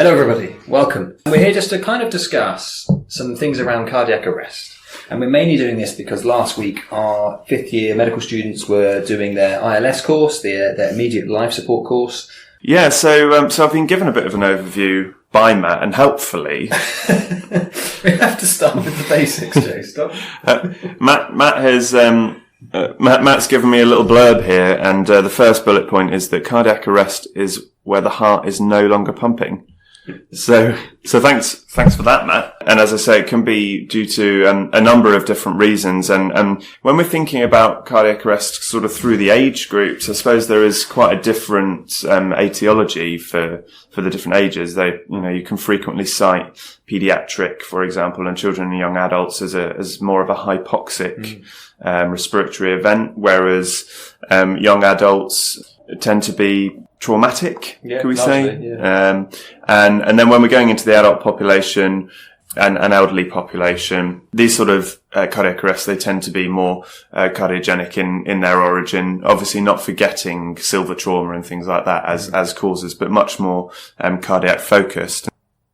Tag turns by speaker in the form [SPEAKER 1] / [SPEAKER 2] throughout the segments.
[SPEAKER 1] Hello everybody, welcome. We're here just to kind of discuss some things around cardiac arrest. And we're mainly doing this because last week our 5th year medical students were doing their ILS course, their immediate life support course.
[SPEAKER 2] Yeah, so I've been given a bit of an overview by Matt, and helpfully...
[SPEAKER 1] We have to start with the basics, Joe, stop.
[SPEAKER 2] Matt has... Matt's given me a little blurb here, and the first bullet point is that cardiac arrest is where the heart is no longer pumping. So thanks for that, Matt. And as I say, it can be due to a number of different reasons. And when we're thinking about cardiac arrest sort of through the age groups, I suppose there is quite a different aetiology for the different ages. You can frequently cite pediatric, for example, and children and young adults as more of a hypoxic respiratory event, whereas young adults tend to be traumatic, can we say?
[SPEAKER 1] Yeah.
[SPEAKER 2] And then when we're going into the adult population and elderly population, these sort of cardiac arrests, they tend to be more cardiogenic in their origin, obviously not forgetting silver trauma and things like that as causes, but much more cardiac focused.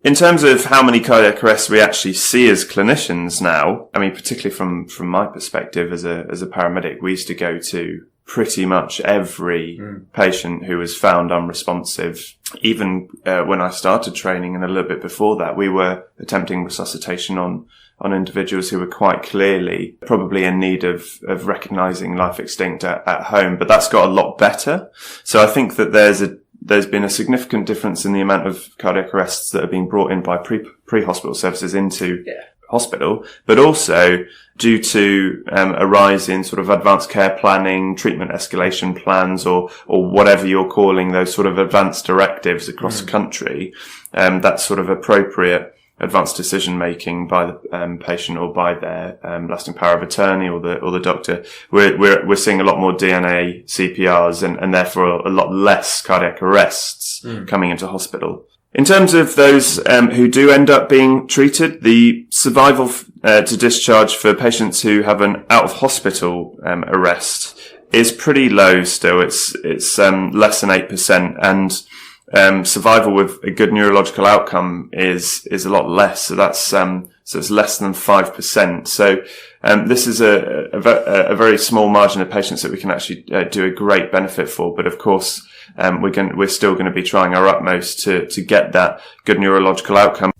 [SPEAKER 2] In terms of how many cardiac arrests we actually see as clinicians now, I mean, particularly from my perspective as a paramedic, we used to go to pretty much every patient who was found unresponsive. Even when I started training and a little bit before that, we were attempting resuscitation on individuals who were quite clearly probably in need of recognising life extinct at home. But that's got a lot better. So I think that there's been a significant difference in the amount of cardiac arrests that are being brought in by pre-hospital services into hospital, but also due to a rise in sort of advanced care planning, treatment escalation plans, or whatever you're calling those sort of advanced directives across the country. That's sort of appropriate advanced decision making by the patient or by their lasting power of attorney or the doctor. We're seeing a lot more DNA CPRs and therefore a lot less cardiac arrests coming into hospital. In terms of those who do end up being treated, the survival to discharge for patients who have an out-of-hospital arrest is pretty low still. It's less than 8%, and survival with a good neurological outcome is a lot less. So that's it's less than 5%. So this is a very small margin of patients that we can actually do a great benefit for. But of course, we're still going to be trying our utmost to get that good neurological outcome.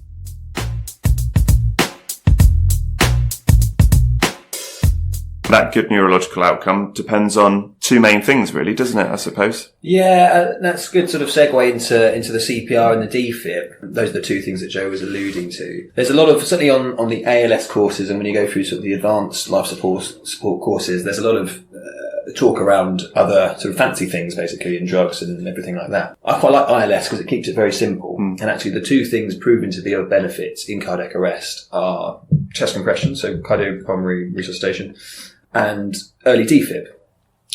[SPEAKER 2] That good neurological outcome depends on two main things, really, doesn't it, I suppose?
[SPEAKER 1] Yeah, that's a good sort of segue into the CPR and the Defib. Those are the two things that Joe was alluding to. There's a lot of, certainly on the ALS courses, and when you go through sort of the advanced life support courses, there's a lot of talk around other sort of fancy things, basically, and drugs and everything like that. I quite like ILS because it keeps it very simple. And actually the two things proven to be of benefits in cardiac arrest are chest compression, so cardiopulmonary resuscitation, and early defib.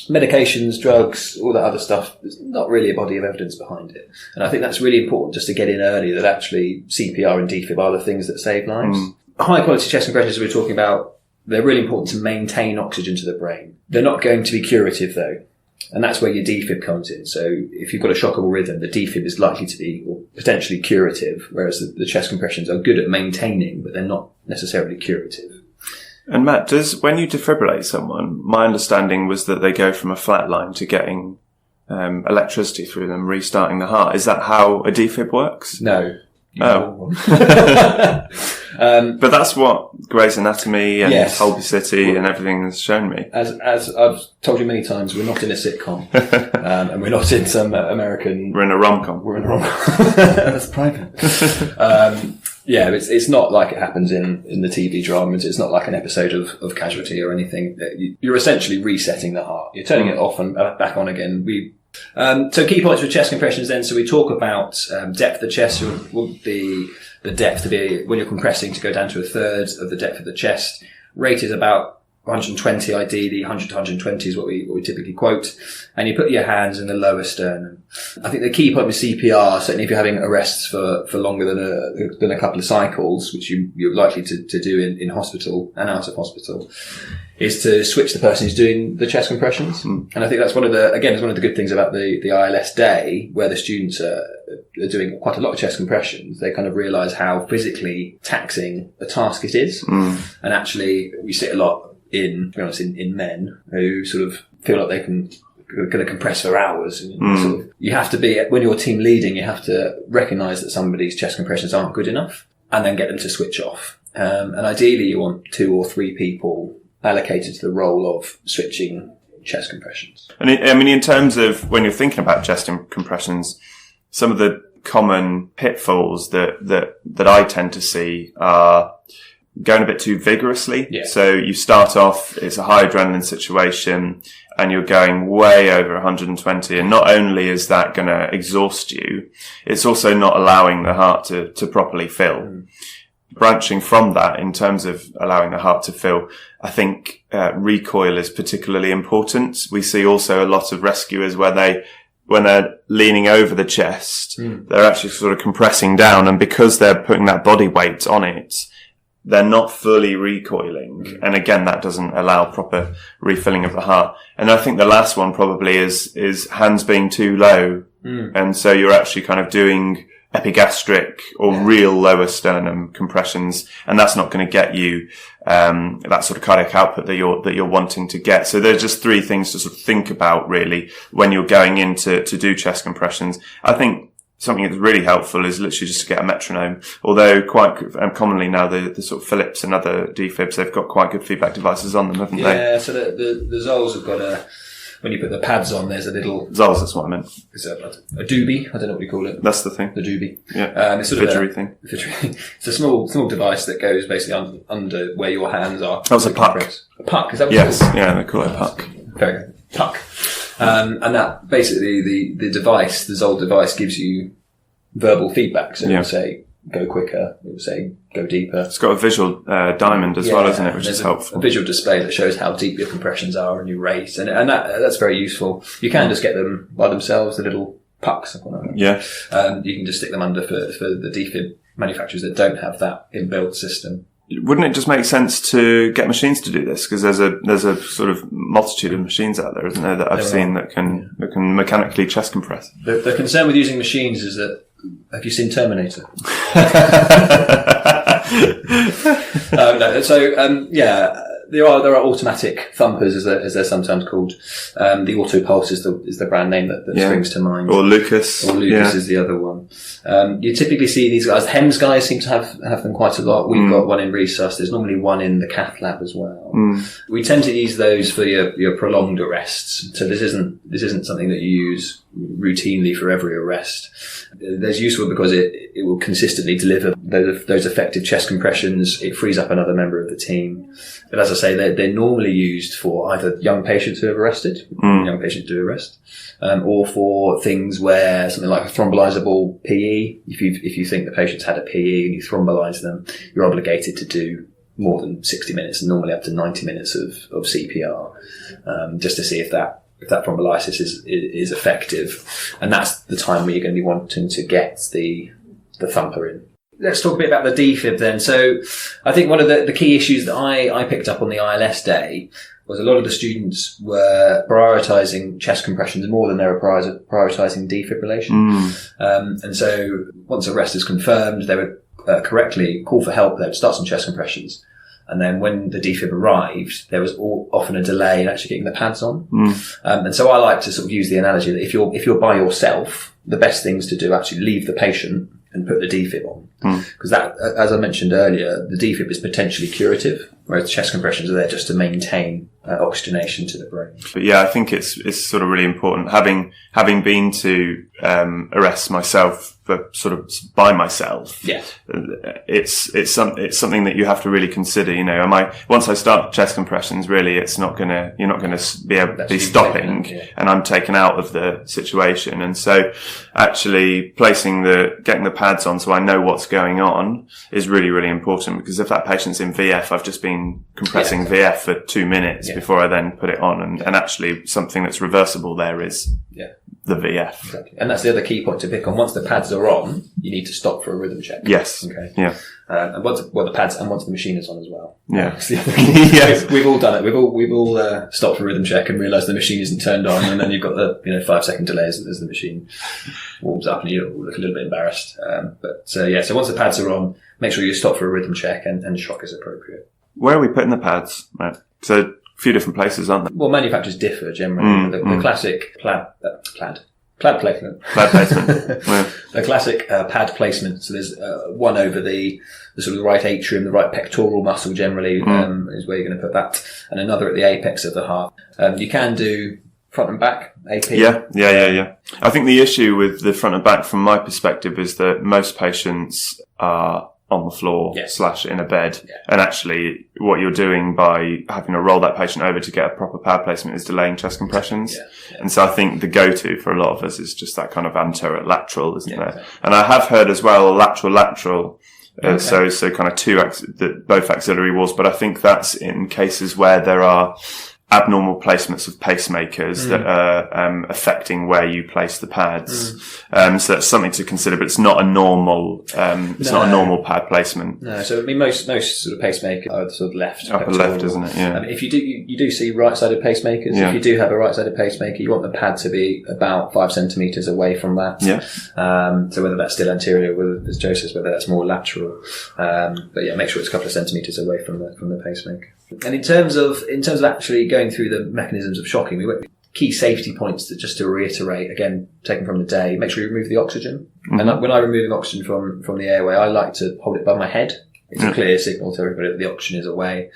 [SPEAKER 1] Medications, drugs, all that other stuff, there's not really a body of evidence behind it. And I think that's really important just to get in early, that actually CPR and defib are the things that save lives. High quality chest compressions we're talking about, they're really important to maintain oxygen to the brain. They're not going to be curative though. And that's where your defib comes in. So if you've got a shockable rhythm, the defib is likely to be or potentially curative, whereas the chest compressions are good at maintaining, but they're not necessarily curative.
[SPEAKER 2] And Matt, when you defibrillate someone, my understanding was that they go from a flat line to getting electricity through them, restarting the heart. Is that how a defib works?
[SPEAKER 1] No.
[SPEAKER 2] Oh. But that's what Grey's Anatomy and Holby City and everything has shown me. As
[SPEAKER 1] I've told you many times, we're not in a sitcom. And we're not in some American...
[SPEAKER 2] We're in a rom-com.
[SPEAKER 1] We're in a rom-com. That's private. Yeah, it's not like it happens in the TV dramas. It's not like an episode of Casualty or anything. You're essentially resetting the heart. You're turning it off and back on again. So key points with chest compressions then. So we talk about depth of the chest. Will be the depth to be when you're compressing to go down to a third of the depth of the chest. Rate is about 120 ideally, 100 to 120 is what we typically quote. And you put your hands in the lower sternum. I think the key point with CPR, certainly if you're having arrests for longer than a couple of cycles, which you're likely to do in hospital and out of hospital, is to switch the person who's doing the chest compressions. And I think that's one of the good things about the ILS day, where the students are doing quite a lot of chest compressions. They kind of realise how physically taxing a task it is. And actually, we see it a lot in men who sort of feel like they can going to compress for hours. Sort of, you have to be, when you're team leading, you have to recognise that somebody's chest compressions aren't good enough, and then get them to switch off. And ideally, you want 2 or 3 people allocated to the role of switching chest compressions. And
[SPEAKER 2] in terms of when you're thinking about chest compressions, some of the common pitfalls that I tend to see are going a bit too vigorously.
[SPEAKER 1] Yeah.
[SPEAKER 2] So you start off, it's a high adrenaline situation, and you're going way over 120. And not only is that going to exhaust you, it's also not allowing the heart to properly fill. Branching from that, in terms of allowing the heart to fill, I think recoil is particularly important. We see also a lot of rescuers where when they're leaning over the chest, they're actually sort of compressing down, and because they're putting that body weight on it, they're not fully recoiling. And again, that doesn't allow proper refilling of the heart. And I think the last one probably is hands being too low. And so you're actually kind of doing epigastric or real lower sternum compressions, and that's not going to get you that sort of cardiac output that you're wanting to get. So there's just 3 things to sort of think about really when you're going in to do chest compressions. I think something that's really helpful is literally just to get a metronome, although quite commonly now the sort of Philips and other defibs, they've got quite good feedback devices on them, haven't they?
[SPEAKER 1] Yeah, so the Zols have got when you put the pads on, there's a little...
[SPEAKER 2] Zols, that's what I meant.
[SPEAKER 1] It's a doobie, I don't know what you call it.
[SPEAKER 2] That's the thing.
[SPEAKER 1] The doobie.
[SPEAKER 2] Yeah,
[SPEAKER 1] it's sort of
[SPEAKER 2] fidgery thing.
[SPEAKER 1] It's a small device that goes basically under where your hands are.
[SPEAKER 2] That was a puck.
[SPEAKER 1] A puck, is that what
[SPEAKER 2] it's
[SPEAKER 1] called?
[SPEAKER 2] Yeah, they call it a puck.
[SPEAKER 1] Very good. Puck. And that, basically, the device, the Zol device, gives you verbal feedback. So it will say, go quicker. It will say, go deeper.
[SPEAKER 2] It's got a visual diamond as well, isn't it? Which is helpful.
[SPEAKER 1] A visual display that shows how deep your compressions are and your rate. And that's very useful. You can just get them by themselves, the little pucks.
[SPEAKER 2] Yeah.
[SPEAKER 1] You can just stick them under for the defib manufacturers that don't have that inbuilt system.
[SPEAKER 2] Wouldn't it just make sense to get machines to do this? Because there's a sort of multitude of machines out there, isn't there, that I've seen that can mechanically chest compress. The
[SPEAKER 1] concern with using machines is that, have you seen Terminator? There are automatic thumpers, as they're sometimes called. The Auto Pulse is the brand name that springs to mind.
[SPEAKER 2] Or Lucas.
[SPEAKER 1] Is the other one. You typically see these guys. Hems guys seem to have them quite a lot. We've got one in Resus. There's normally one in the cath lab as well. We tend to use those for your prolonged arrests. So this isn't something that you use routinely for every arrest. It's useful because it will consistently deliver those effective chest compressions. It frees up another member of the team. But as I say, they're normally used for either young patients who have arrested, young patients do arrest, or for things where something like a thrombolizable PE. If you think the patient's had a PE and you thrombolize them, you're obligated to do more than 60 minutes and normally up to 90 minutes of CPR, just to see if that thrombolysis is effective. And that's the time where you're going to be wanting to get the thumper in. Let's talk a bit about the defib then. So I think one of the key issues that I picked up on the ILS day was a lot of the students were prioritising chest compressions more than they were prioritising defibrillation. And so once arrest is confirmed, they would correctly call for help. They would start some chest compressions. And then when the defib arrived, there was often a delay in actually getting the pads on. And so I like to sort of use the analogy that if you're by yourself, the best things to do actually leave the patient and put the defib on. Because that, as I mentioned earlier, the defib is potentially curative, whereas chest compressions are there just to maintain oxygenation to the brain.
[SPEAKER 2] But yeah, I think it's sort of really important. Having been to arrests myself for sort of by myself.
[SPEAKER 1] Yes.
[SPEAKER 2] It's something that you have to really consider. You know, once I start chest compressions, really, you're not gonna be able to be stopping, and I'm taken out of the situation. And so actually getting the pads on so I know what's going on is really, really important, because if that patient's in VF, I've just been compressing VF for 2 minutes before I then put it on. And actually something that's reversible there is the VF.
[SPEAKER 1] Exactly. And that's the other key point to pick on. Once the pads are on, you need to stop for a rhythm check.
[SPEAKER 2] Yes.
[SPEAKER 1] Okay.
[SPEAKER 2] Yeah.
[SPEAKER 1] And once the pads, and once the machine is on as well.
[SPEAKER 2] Yeah.
[SPEAKER 1] Yes. We've all done it. We've all stopped for a rhythm check and realised the machine isn't turned on, and then you've got the 5-second delay as the machine warms up, and you look a little bit embarrassed. So once the pads are on, make sure you stop for a rhythm check and shock is appropriate.
[SPEAKER 2] Where are we putting the pads? Right. So a few different places, aren't there?
[SPEAKER 1] Well, manufacturers differ generally. The classic plaid placement.
[SPEAKER 2] Pad placement. Yeah.
[SPEAKER 1] The classic pad placement. So there's one over the sort of right atrium, the right pectoral muscle generally is where you're going to put that, and another at the apex of the heart. You can do front and back AP.
[SPEAKER 2] Yeah. I think the issue with the front and back, from my perspective, is that most patients are on the floor / in a bed. Yeah. And actually what you're doing by having to roll that patient over to get a proper pad placement is delaying chest compressions. Yeah. And so I think the go-to for a lot of us is just that kind of anterolateral, isn't there? Exactly. And I have heard as well lateral. So kind of both axillary walls, but I think that's in cases where there are abnormal placements of pacemakers that are affecting where you place the pads. So that's something to consider, but it's not a normal not a normal pad placement.
[SPEAKER 1] No, so I mean most sort of pacemakers are sort of left.
[SPEAKER 2] Upper left, isn't it? Yeah.
[SPEAKER 1] If you do see right-sided pacemakers. Yeah. If you do have a right-sided pacemaker, you want the pad to be about 5 centimeters away from that.
[SPEAKER 2] Yeah.
[SPEAKER 1] So whether that's still anterior, whether, as Joe says, whether that's more lateral. But yeah, make sure it's a couple of centimeters away from the pacemaker. And in terms of actually going through the mechanisms of shocking, we went key safety points that, just to reiterate, again, taken from the day, make sure you remove the oxygen. And when I'm removing oxygen from the airway, I like to hold it above my head. It's a clear signal to everybody that the oxygen is away.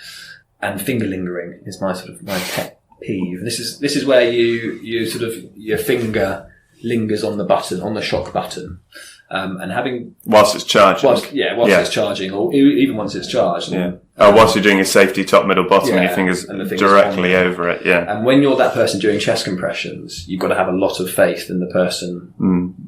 [SPEAKER 1] And finger lingering is my pet peeve. And this is where you sort of, your finger lingers on the button, on the shock button. And having
[SPEAKER 2] whilst it's charging,
[SPEAKER 1] it's charging, or even once it's charged.
[SPEAKER 2] Whilst you're doing a safety top, middle, bottom, and your fingers directly over it. Yeah. And
[SPEAKER 1] when you're that person doing chest compressions, you've got to have a lot of faith in the person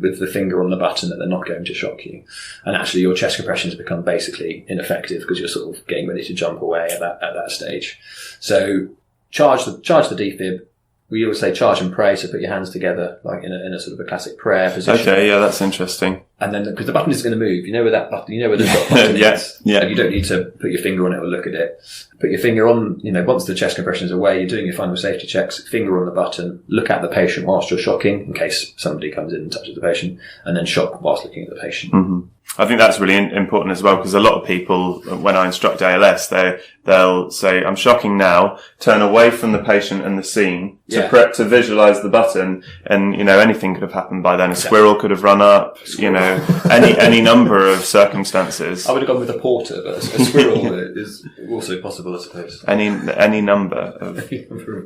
[SPEAKER 1] with the finger on the button that they're not going to shock you. And actually, your chest compressions become basically ineffective because you're sort of getting ready to jump away at that stage. So charge the defib. We always say charge and pray, so put your hands together, like in a sort of a classic prayer position.
[SPEAKER 2] Okay, yeah, that's interesting.
[SPEAKER 1] And then, because the button is going to move, you know where that button, you know where the stop button is.
[SPEAKER 2] Yeah.
[SPEAKER 1] You don't need to put your finger on it or look at it. Put your finger on, once the chest compression is away, you're doing your final safety checks, finger on the button, look at the patient whilst you're shocking, in case somebody comes in and touches the patient, and then shock whilst looking at the patient.
[SPEAKER 2] Mm-hmm. I think that's really important as well, because a lot of people, when I instruct ALS, they'll say, I'm shocking now, turn away from the patient and the scene to visualize the button, and, anything could have happened by then. A squirrel could have run up, any number of circumstances.
[SPEAKER 1] I would have gone with a porter, but a squirrel is also possible, I suppose.
[SPEAKER 2] Any number of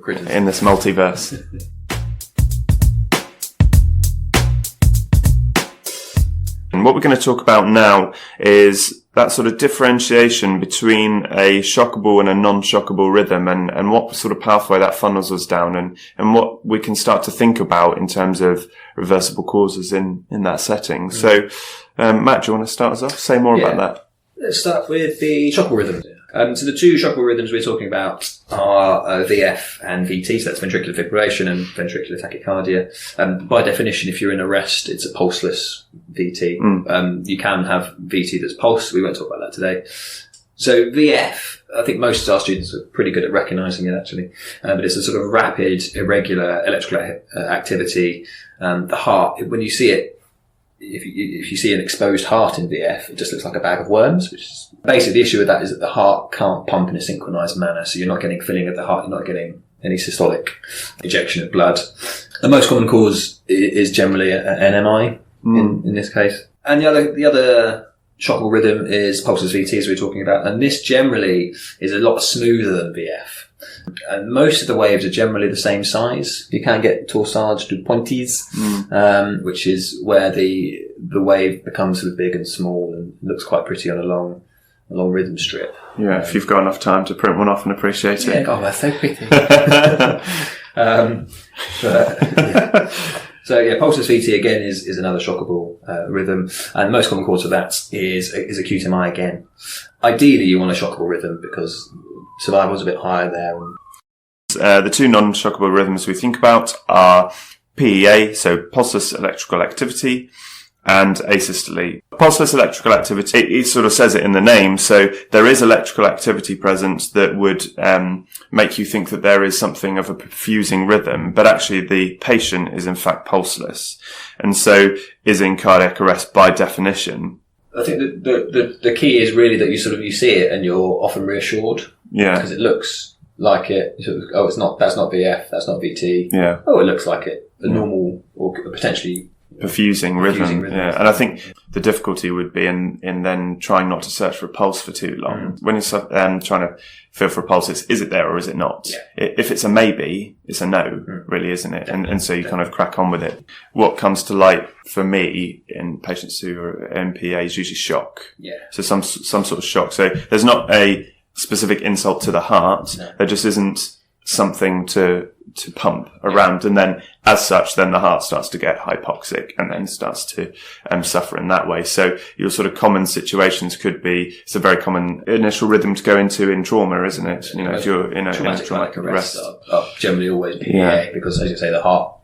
[SPEAKER 2] critters in this multiverse. And what we're going to talk about now is that sort of differentiation between a shockable and a non-shockable rhythm, and what sort of pathway that funnels us down, and what we can start to think about in terms of reversible causes in that setting. So, Matt, do you want to start us off? Say more about that.
[SPEAKER 1] Let's start with the shockable rhythms. So the two shockable rhythms we're talking about are VF and VT, so that's ventricular fibrillation and ventricular tachycardia. By definition, if you're in a rest, it's a pulseless VT. You can have VT that's pulse. We won't talk about that today. So VF, I think most of our students are pretty good at recognising it, actually. But it's a sort of rapid, irregular electrical activity. The heart, when you see it, if you see an exposed heart in VF, it just looks like a bag of worms, which is basically the issue with that is that the heart can't pump in a synchronized manner. So you're not getting filling of the heart. You're not getting any systolic ejection of blood. The most common cause is generally an MI in this case. And the other shockable rhythm is pulseless VT, as we were talking about, and this generally is a lot smoother than VF. And most of the waves are generally the same size. You can get torsades du pointes, which is where the wave becomes sort of big and small and looks quite pretty on a long rhythm strip.
[SPEAKER 2] Yeah, if you've got enough time to print one off and appreciate it.
[SPEAKER 1] Oh, that's so pretty. So pulseless VT again is another shockable rhythm, and the most common cause of that is acute MI again. Ideally, you want a shockable rhythm because survival is a bit higher there.
[SPEAKER 2] The two non-shockable rhythms we think about are PEA, so pulseless electrical activity, and asystole. Pulseless electrical activity, it sort of says it in the name, so there is electrical activity present that would make you think that there is something of a perfusing rhythm, but actually the patient is in fact pulseless, and so is in cardiac arrest by definition.
[SPEAKER 1] I think the key is really that you see it and you're often reassured.
[SPEAKER 2] Yeah.
[SPEAKER 1] Because it looks like it. Oh, that's not VF, that's not VT.
[SPEAKER 2] Yeah.
[SPEAKER 1] Oh, it looks like it. The normal or potentially
[SPEAKER 2] perfusing rhythm. Yeah. And I think the difficulty would be in then trying not to search for a pulse for too long. When you're trying to feel for a pulse, is it there or is it not?
[SPEAKER 1] Yeah.
[SPEAKER 2] If it's a maybe, it's a no, really, isn't it? And so you kind of crack on with it. What comes to light for me in patients who are MPA is usually shock.
[SPEAKER 1] Yeah.
[SPEAKER 2] So some sort of shock. So there's not a specific insult to the heart. No. There just isn't something to pump around, and then as such then the heart starts to get hypoxic and then starts to suffer in that way. So your sort of common situations could be, it's a very common initial rhythm to go into in trauma, isn't it? If you're in a traumatic arrest
[SPEAKER 1] are generally always PEA, because as you say, the heart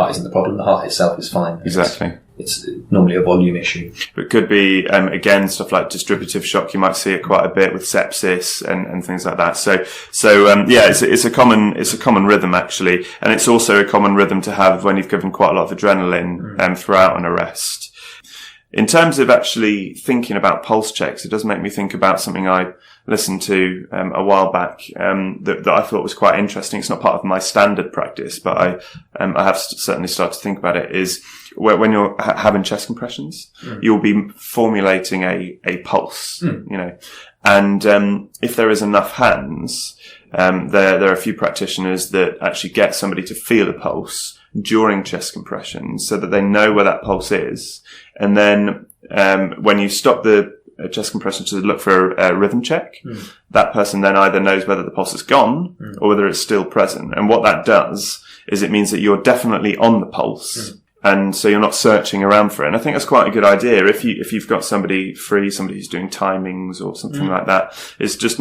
[SPEAKER 1] isn't the problem, the heart itself is fine.
[SPEAKER 2] Exactly.
[SPEAKER 1] It's normally a volume issue.
[SPEAKER 2] But it could be, again, stuff like distributive shock. You might see it quite a bit with sepsis and things like that. So it's a common rhythm actually. And it's also a common rhythm to have when you've given quite a lot of adrenaline, throughout an arrest. In terms of actually thinking about pulse checks, it does make me think about something I listened to a while back that I thought was quite interesting. It's not part of my standard practice, but I have certainly started to think about it, is when you're having chest compressions, you'll be formulating a pulse, and if there is enough hands, there are a few practitioners that actually get somebody to feel a pulse during chest compressions so that they know where that pulse is. And then when you stop the chest compression to look for a rhythm check, that person then either knows whether the pulse is gone or whether it's still present. And what that does is it means that you're definitely on the pulse. And so you're not searching around for it. And I think that's quite a good idea. If you've got somebody free, somebody who's doing timings or something like that, it just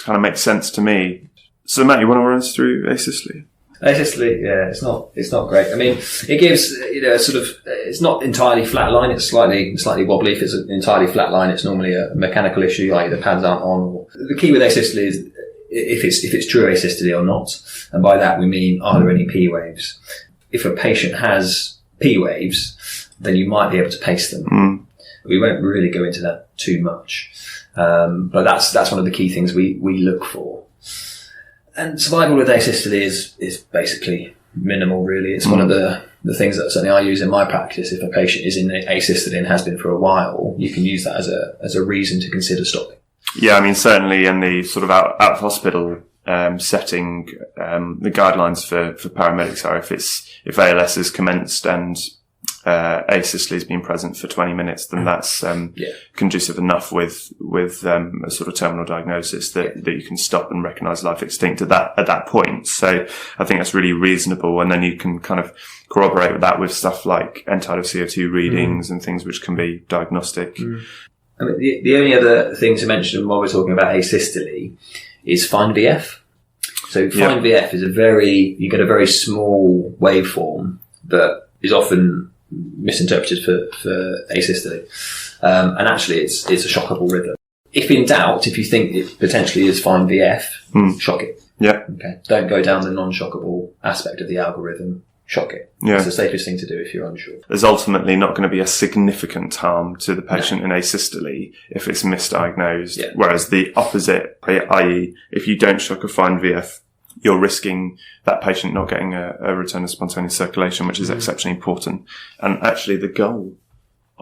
[SPEAKER 2] kind of makes sense to me. So Matt, you want to run us through asystole?
[SPEAKER 1] Asystole, yeah, it's not great. I mean, it gives, it's not entirely flat line, it's slightly wobbly. If it's an entirely flat line, it's normally a mechanical issue, like the pads aren't on. Or the key with asystole is if it's true asystole or not. And by that we mean, are there any P waves? If a patient has P waves, then you might be able to pace them. We won't really go into that too much. But that's one of the key things we look for. And survival with asystole is basically minimal, really. It's one of the things that certainly I use in my practice. If a patient is in asystole and has been for a while, you can use that as a reason to consider stopping. Yeah,
[SPEAKER 2] I mean, certainly in the sort of out of hospital setting, the guidelines for paramedics are if ALS is commenced and asystole has been present for 20 minutes, then that's conducive enough with a sort of terminal diagnosis that you can stop and recognise life extinct at that point. So I think that's really reasonable, and then you can kind of corroborate with that with stuff like end-tidal CO2 readings and things which can be diagnostic.
[SPEAKER 1] I mean, the only other thing to mention while we're talking about asystole is fine VF. So fine VF is you get a very small waveform that is often misinterpreted for asystole. And actually it's a shockable rhythm. If in doubt, if you think it potentially is fine VF, shock it.
[SPEAKER 2] Yeah.
[SPEAKER 1] Okay. Don't go down the non-shockable aspect of the algorithm. Shock it.
[SPEAKER 2] Yeah.
[SPEAKER 1] It's the safest thing to do if you're unsure.
[SPEAKER 2] There's ultimately not going to be a significant harm to the patient in asystole if it's misdiagnosed. Yeah. Whereas the opposite, i.e. if you don't shock a fine VF, you're risking that patient not getting a return of spontaneous circulation, which is exceptionally important. And actually the goal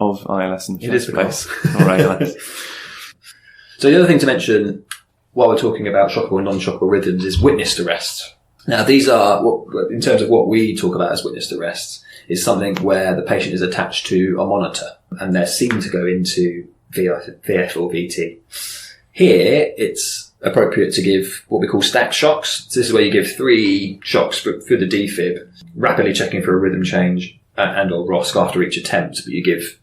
[SPEAKER 2] of ILS in the
[SPEAKER 1] It is
[SPEAKER 2] first place, or ALS.
[SPEAKER 1] So the other thing to mention while we're talking about shockable and non-shockable rhythms is witnessed arrests. Now, these are, in terms of what we talk about as witnessed arrests, is something where the patient is attached to a monitor and they're seen to go into VF or VT. Here, it's appropriate to give what we call stacked shocks. So this is where you give 3 shocks through the defib, rapidly checking for a rhythm change and or ROSC after each attempt. But you give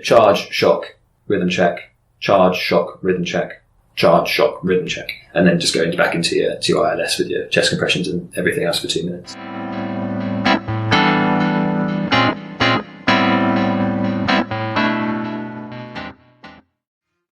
[SPEAKER 1] charge, shock, rhythm check, charge, shock, rhythm check, charge, shock, rhythm check, and then just go back into your ILS with your chest compressions and everything else for 2 minutes.